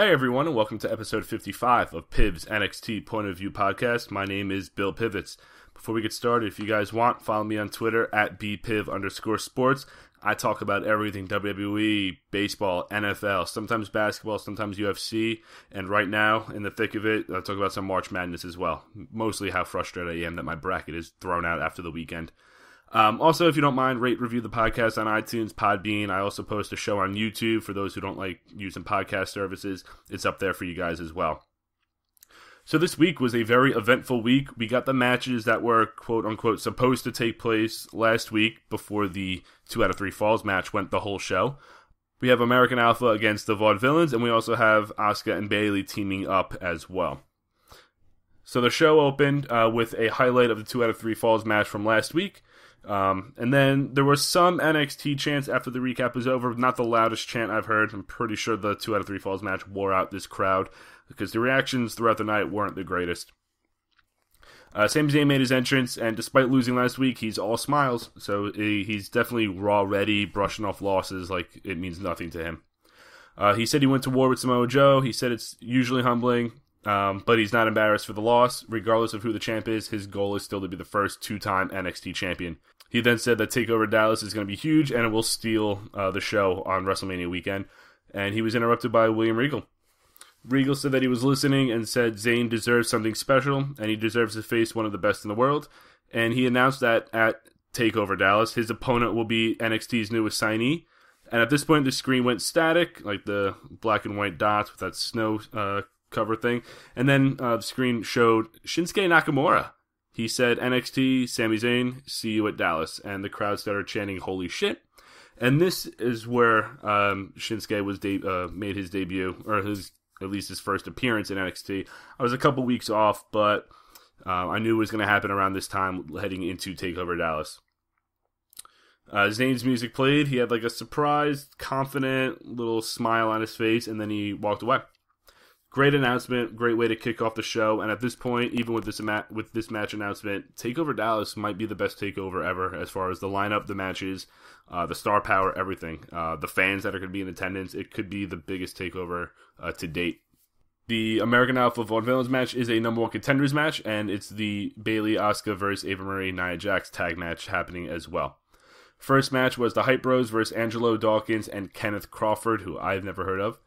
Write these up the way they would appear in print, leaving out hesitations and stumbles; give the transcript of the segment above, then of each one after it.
Hey everyone, and welcome to episode 55 of Piv's NXT Point of View podcast. My name is Bill Pivots. Before we get started, if you guys want, follow me on Twitter at bpiv_sports. I talk about everything WWE, baseball, NFL, sometimes basketball, sometimes UFC, and right now, in the thick of it, I talk about some March Madness as well. Mostly how frustrated I am that my bracket is thrown out after the weekend. Also, if you don't mind, rate, review the podcast on iTunes, Podbean. I also post a show on YouTube for those who don't like using podcast services. It's up there for you guys as well. So this week was a very eventful week. We got the matches that were, quote-unquote, supposed to take place last week before the 2 out of 3 Falls match went the whole show. We have American Alpha against the Vaudevillains, and we also have Asuka and Bayley teaming up as well. So the show opened with a highlight of the 2 out of 3 Falls match from last week. And then there was some NXT chants after the recap was over. Not the loudest chant I've heard. I'm pretty sure the 2 out of 3 Falls match wore out this crowd because the reactions throughout the night weren't the greatest. Sami Zayn made his entrance, and despite losing last week, he's all smiles. So he's definitely Raw ready, brushing off losses like it means nothing to him. He said he went to war with Samoa Joe. He said it's usually humbling, but he's not embarrassed for the loss. Regardless of who the champ is, his goal is still to be the first 2-time NXT champion. He then said that TakeOver Dallas is going to be huge, and it will steal the show on WrestleMania weekend. And he was interrupted by William Regal. Regal said that he was listening and said Zayn deserves something special, and he deserves to face one of the best in the world. And he announced that at TakeOver Dallas, his opponent will be NXT's newest signee. And at this point, the screen went static, like the black and white dots with that snow cover thing. And then the screen showed Shinsuke Nakamura. He said, NXT, Sami Zayn, see you at Dallas. And the crowd started chanting, holy shit. And this is where Shinsuke was made his debut, or at least his first appearance in NXT. I was a couple weeks off, but I knew it was going to happen around this time heading into TakeOver Dallas. Zayn's music played. He had like a surprised, confident little smile on his face, and then he walked away. Great announcement, great way to kick off the show, and at this point, even with this match announcement, TakeOver Dallas might be the best takeover ever as far as the lineup, the matches, the star power, everything. The fans that are going to be in attendance, it could be the biggest takeover to date. The American Alpha Vaudevillains match is a number 1 contenders match, and it's the Bayley, Asuka versus Ava Marie, Nia Jax tag match happening as well. First match was the Hype Bros versus Angelo Dawkins and Kenneth Crawford, who I've never heard of.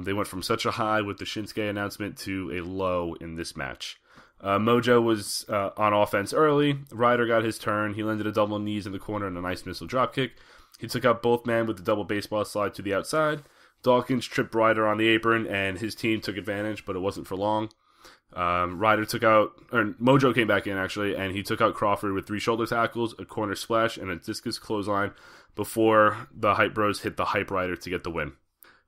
They went from such a high with the Shinsuke announcement to a low in this match. Mojo was on offense early. Ryder got his turn. He landed a double knees in the corner and a nice missile dropkick. He took out both men with the double baseball slide to the outside. Dawkins tripped Ryder on the apron, and his team took advantage, but it wasn't for long. Mojo came back in, actually, and he took out Crawford with 3 shoulder tackles, a corner splash, and a discus clothesline before the Hype Bros hit the Hype Rider to get the win.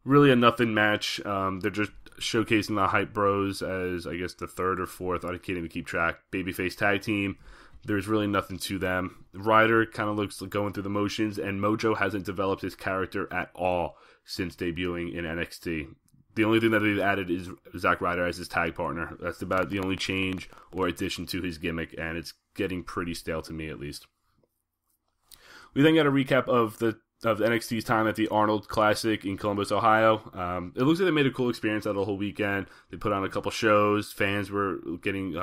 Really a nothing match. They're just showcasing the Hype Bros as, I guess, the 3rd or 4th. I can't even keep track. Babyface tag team. There's really nothing to them. Ryder kind of looks like going through the motions, and Mojo hasn't developed his character at all since debuting in NXT. The only thing that they've added is Zack Ryder as his tag partner. That's about the only change or addition to his gimmick, and it's getting pretty stale to me, at least. We then got a recap of NXT's time at the Arnold Classic in Columbus, Ohio. It looks like they made a cool experience out of the whole weekend. They put on a couple shows. Fans were getting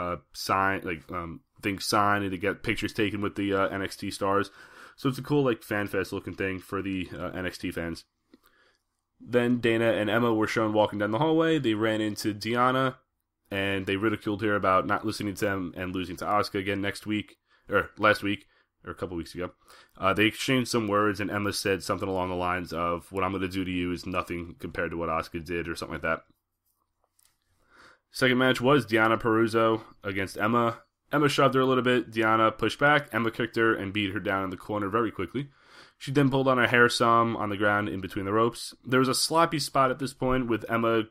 things signed and to get pictures taken with the NXT stars. So it's a cool fan fest looking thing for the NXT fans. Then Dana and Emma were shown walking down the hallway. They ran into Deanna, and they ridiculed her about not listening to them and losing to Asuka again last week, or a couple weeks ago. They exchanged some words, and Emma said something along the lines of, what I'm going to do to you is nothing compared to what Asuka did, or something like that. Second match was Deanna Purrazzo against Emma. Emma shoved her a little bit. Deanna pushed back. Emma kicked her and beat her down in the corner very quickly. She then pulled on her hair some on the ground in between the ropes. There was a sloppy spot at this point with Emma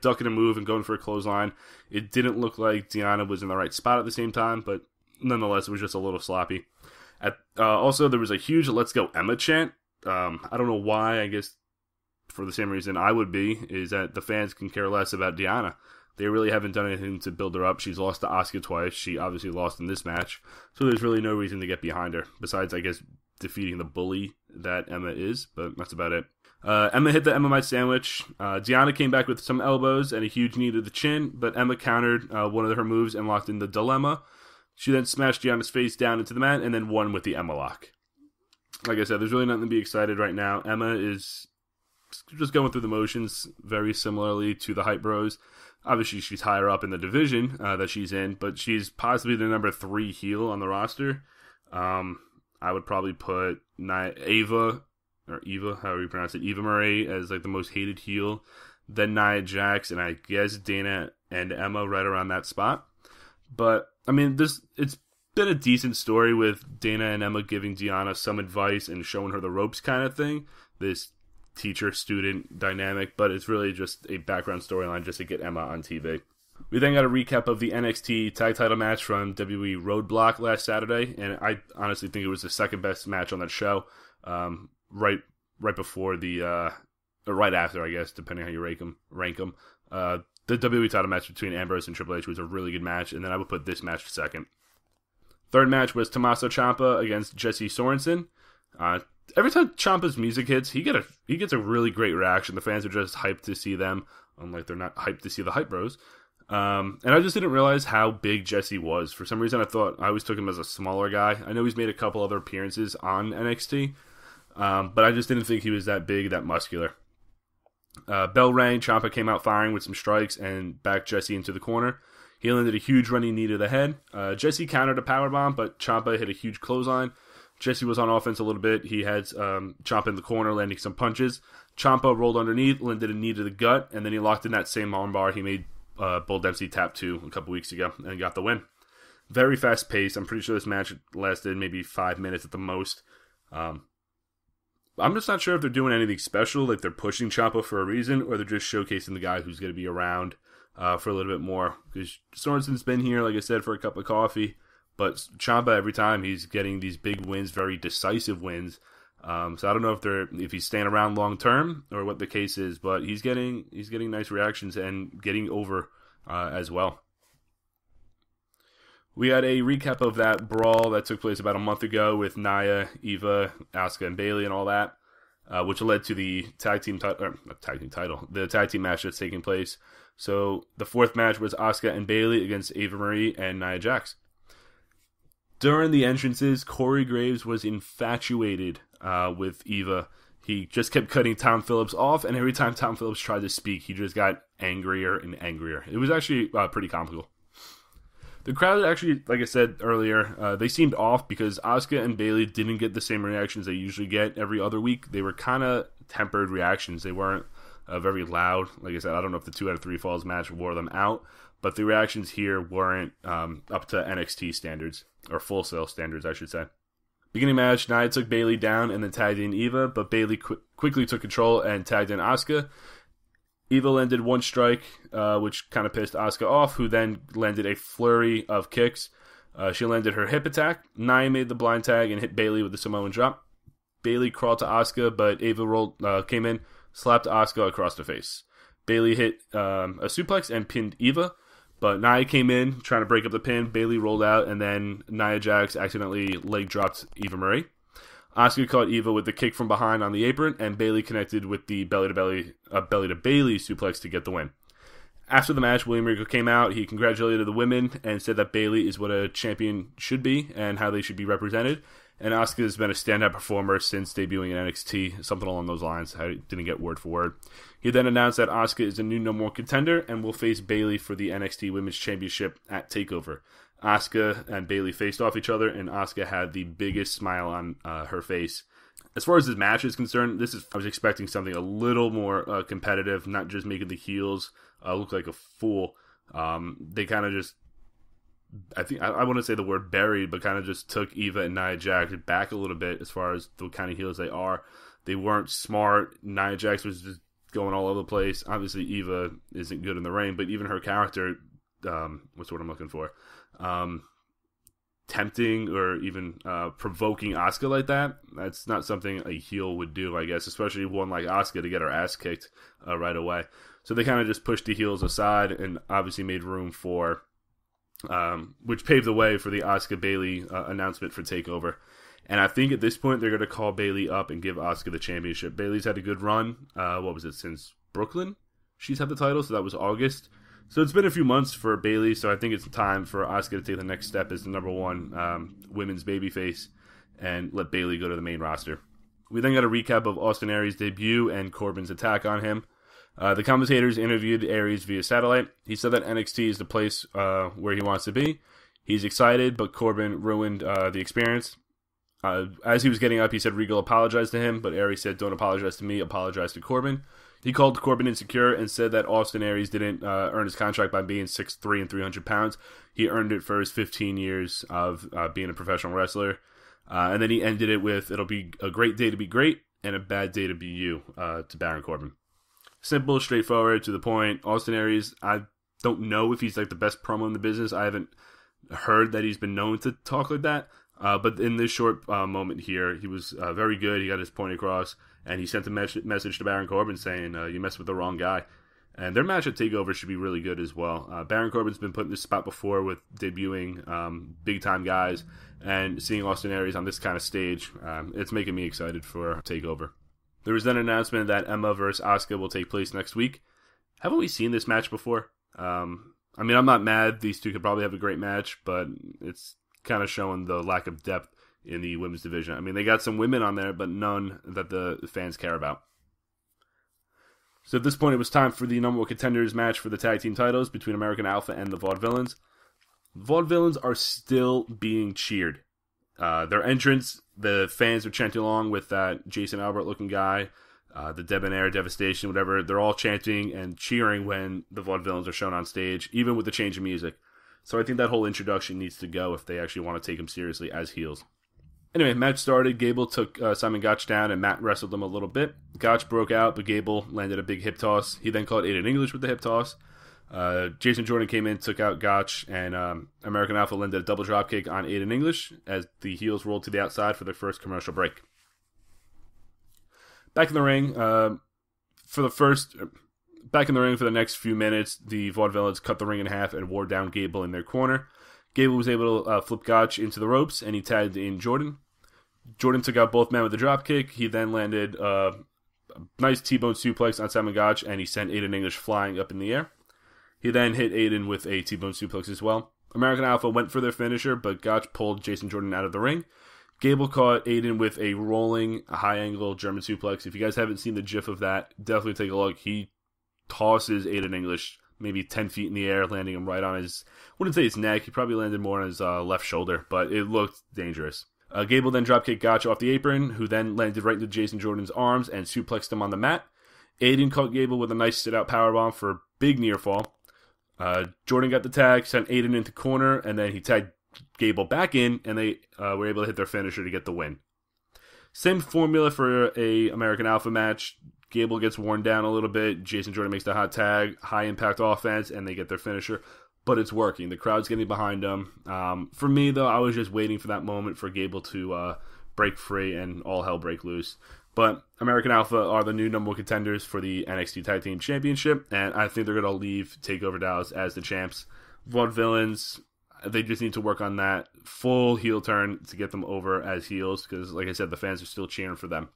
ducking a move and going for a clothesline. It didn't look like Deanna was in the right spot at the same time, but nonetheless, it was just a little sloppy. Also, there was a huge "Let's Go Emma" chant. I don't know why. I guess for the same reason I would be, is that the fans can care less about Deanna. They really haven't done anything to build her up. She's lost to Asuka twice. She obviously lost in this match. So there's really no reason to get behind her, besides, I guess, defeating the bully that Emma is, but that's about it. Emma hit the Emma sandwich. Deonna came back with some elbows and a huge knee to the chin, but Emma countered one of her moves and locked in the dilemma. She then smashed Deonna's face down into the mat and then won with the Emma lock. Like I said, there's really nothing to be excited right now. Emma is just going through the motions very similarly to the Hype Bros. Obviously, she's higher up in the division that she's in, but she's possibly the number 3 heel on the roster. I would probably put Eva, however you pronounce it, Eva Marie as like the most hated heel. Then Nia Jax, and I guess Dana and Emma right around that spot. But, I mean, it's been a decent story with Dana and Emma giving Deonna some advice and showing her the ropes kind of thing. This teacher-student dynamic, but it's really just a background storyline just to get Emma on TV. We then got a recap of the NXT tag title match from WWE Roadblock last Saturday, and I honestly think it was the second best match on that show. Right before or right after, I guess, depending how you rank them. The WWE title match between Ambrose and Triple H was a really good match, and then I would put this match second. Third match was Tommaso Ciampa against Jesse Sorensen. Every time Ciampa's music hits, he gets a really great reaction. The fans are just hyped to see them, unlike they're not hyped to see the Hype Bros. And I just didn't realize how big Jesse was. For some reason, I always took him as a smaller guy. I know he's made a couple other appearances on NXT, but I just didn't think he was that big, that muscular. Bell rang, Ciampa came out firing with some strikes and backed Jesse into the corner. He landed a huge running knee to the head. Jesse countered a powerbomb, but Ciampa hit a huge clothesline. Jesse was on offense a little bit. He had Ciampa in the corner, landing some punches. Ciampa rolled underneath, landed a knee to the gut, and then he locked in that same armbar he made Bull Dempsey tap to a couple weeks ago and got the win. Very fast pace. I'm pretty sure this match lasted maybe 5 minutes at the most. I'm just not sure if they're doing anything special, like they're pushing Ciampa for a reason, or they're just showcasing the guy who's going to be around for a little bit more. Because Sorensen's been here, like I said, for a cup of coffee, but Ciampa, every time, he's getting these big wins, very decisive wins. So I don't know if he's staying around long term or what the case is, but he's getting nice reactions and getting over as well. We had a recap of that brawl that took place about a month ago with Nia, Eva, Asuka, and Bayley and all that, which led to the tag team match that's taking place. So the fourth match was Asuka and Bayley against Eva Marie and Nia Jax. During the entrances, Corey Graves was infatuated with Eva. He just kept cutting Tom Phillips off, and every time Tom Phillips tried to speak, he just got angrier and angrier. It was actually pretty comical. The crowd actually, like I said earlier, they seemed off because Asuka and Bayley didn't get the same reactions they usually get every other week. They were kind of tempered reactions. They weren't very loud. Like I said, I don't know if the 2 out of 3 falls match wore them out, but the reactions here weren't up to NXT standards, or Full Sail standards, I should say. Beginning match, Nia took Bayley down and then tagged in Eva, but Bayley quickly took control and tagged in Asuka. Eva landed one strike, which kind of pissed Asuka off, who then landed a flurry of kicks. She landed her hip attack. Nia made the blind tag and hit Bayley with the Samoan drop. Bayley crawled to Asuka, but Eva came in, slapped Asuka across the face. Bayley hit a suplex and pinned Eva, but Nia came in, trying to break up the pin. Bayley rolled out, and then Nia Jax accidentally leg dropped Eva Marie. Asuka caught Eva with the kick from behind on the apron, and Bayley connected with the belly-to-Bayley suplex to get the win. After the match, William Regal came out. He congratulated the women and said that Bayley is what a champion should be and how they should be represented. And Asuka has been a standout performer since debuting in NXT, something along those lines. I didn't get word for word. He then announced that Asuka is a new number 1 contender and will face Bayley for the NXT Women's Championship at TakeOver. Asuka and Bayley faced off each other, and Asuka had the biggest smile on her face. As far as this match is concerned, I was expecting something a little more competitive, not just making the heels look like a fool. They kind of just, I wouldn't say the word buried, but kind of just took Eva and Nia Jax back a little bit as far as the kind of heels they are. They weren't smart. Nia Jax was just going all over the place. Obviously, Eva isn't good in the ring, but even her character, what's the word I'm looking for? Tempting or even provoking Asuka like that's not something a heel would do, I guess, especially one like Asuka to get her ass kicked right away. So they kind of just pushed the heels aside and obviously made room for which paved the way for the Asuka Bayley announcement for TakeOver. And I think at this point they're going to call Bayley up and give Asuka the championship. Bayley's had a good run. Since Brooklyn? She's had the title, so that was August. So it's been a few months for Bayley, so I think it's time for Asuka to take the next step as the number one women's babyface and let Bayley go to the main roster. We then got a recap of Austin Aries' debut and Corbin's attack on him. The commentators interviewed Aries via satellite. He said that NXT is the place where he wants to be. He's excited, but Corbin ruined the experience. As he was getting up, he said Regal apologized to him, but Aries said, "Don't apologize to me, apologize to Corbin." He called Corbin insecure and said that Austin Aries didn't earn his contract by being 6'3" and 300 pounds. He earned it for his 15 years of being a professional wrestler. And then he ended it with, "It'll be a great day to be great and a bad day to be you," to Baron Corbin. Simple, straightforward, to the point. Austin Aries, I don't know if he's like the best promo in the business. I haven't heard that he's been known to talk like that. But in this short moment here, he was very good. He got his point across, and he sent a message to Baron Corbin saying, "You messed with the wrong guy." And their match at TakeOver should be really good as well. Baron Corbin's been put in this spot before with debuting big-time guys, and seeing Austin Aries on this kind of stage, it's making me excited for TakeOver. There was then an announcement that Emma vs. Asuka will take place next week. Haven't we seen this match before? I'm not mad. These two could probably have a great match, but it's kind of showing the lack of depth in the women's division. They got some women on there, but none that the fans care about. So at this point, it was time for the number one contenders match for the tag team titles between American Alpha and the Vaudevillains. Vaudevillains are still being cheered. Their entrance, the fans are chanting along with that Jason Albert-looking guy, the Debonair, Devastation, whatever. They're all chanting and cheering when the Vaudevillains are shown on stage, even with the change of music. So I think that whole introduction needs to go if they actually want to take them seriously as heels. Anyway, match started. Gable took Simon Gotch down, and Matt wrestled him a little bit. Gotch broke out, but Gable landed a big hip toss. He then caught Aiden English with the hip toss. Jason Jordan came in, took out Gotch, and American Alpha landed a double dropkick on Aiden English as the heels rolled to the outside for their first commercial break. Back in the ring for the next few minutes, the Vaudevillains cut the ring in half and wore down Gable in their corner. Gable was able to flip Gotch into the ropes, and he tagged in Jordan. Jordan took out both men with a dropkick. He then landed a nice T-bone suplex on Simon Gotch, and he sent Aiden English flying up in the air. He then hit Aiden with a T-bone suplex as well. American Alpha went for their finisher, but Gotch pulled Jason Jordan out of the ring. Gable caught Aiden with a rolling, high-angle German suplex. If you guys haven't seen the gif of that, definitely take a look. He tosses Aiden English maybe 10 feet in the air, landing him right on his, I wouldn't say his neck, he probably landed more on his left shoulder, but it looked dangerous. Gable then dropkicked Gotch off the apron, who then landed right into Jason Jordan's arms and suplexed him on the mat. Aiden caught Gable with a nice sit-out powerbomb for a big near fall. Jordan got the tag, sent Aiden into corner, and then he tagged Gable back in, and they were able to hit their finisher to get the win. Same formula for a American Alpha match. Gable gets worn down a little bit. Jason Jordan makes the hot tag, high impact offense, and they get their finisher. But it's working. The crowd's getting behind them. For me, though, I was just waiting for that moment for Gable to break free and all hell break loose. But American Alpha are the new number one contenders for the NXT Tag Team Championship, and I think they're going to leave TakeOver Dallas as the champs. Vaudevillains, they just need to work on that full heel turn to get them over as heels, because, like I said, the fans are still cheering for them.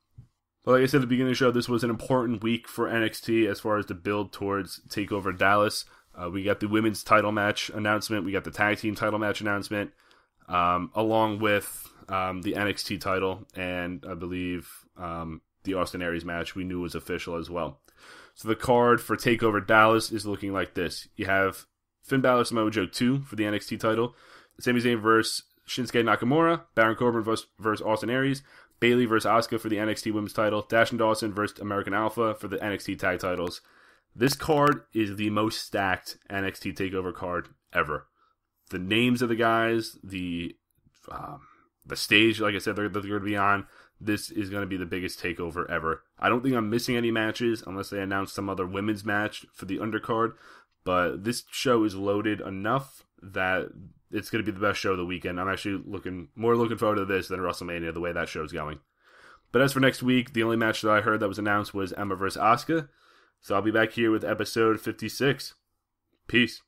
But like I said at the beginning of the show, this was an important week for NXT as far as the build towards TakeOver Dallas. We got the women's title match announcement. We got the tag team title match announcement, along with the NXT title, and I believe the Austin Aries match we knew was official as well. So the card for TakeOver Dallas is looking like this. You have Finn Balor Samoa Joe 2 for the NXT title, Sami Zayn versus Shinsuke Nakamura, Baron Corbin versus Austin Aries, Bayley versus Asuka for the NXT Women's title, Dash and Dawson versus American Alpha for the NXT tag titles. This card is the most stacked NXT TakeOver card ever. The names of the guys, the stage, like I said, they're going to be on. This is going to be the biggest TakeOver ever. I don't think I'm missing any matches unless they announce some other women's match for the undercard. But this show is loaded enough that it's going to be the best show of the weekend. I'm actually looking forward to this than WrestleMania, the way that show's going. But as for next week, the only match that I heard that was announced was Emma vs. Asuka. So I'll be back here with episode 56. Peace.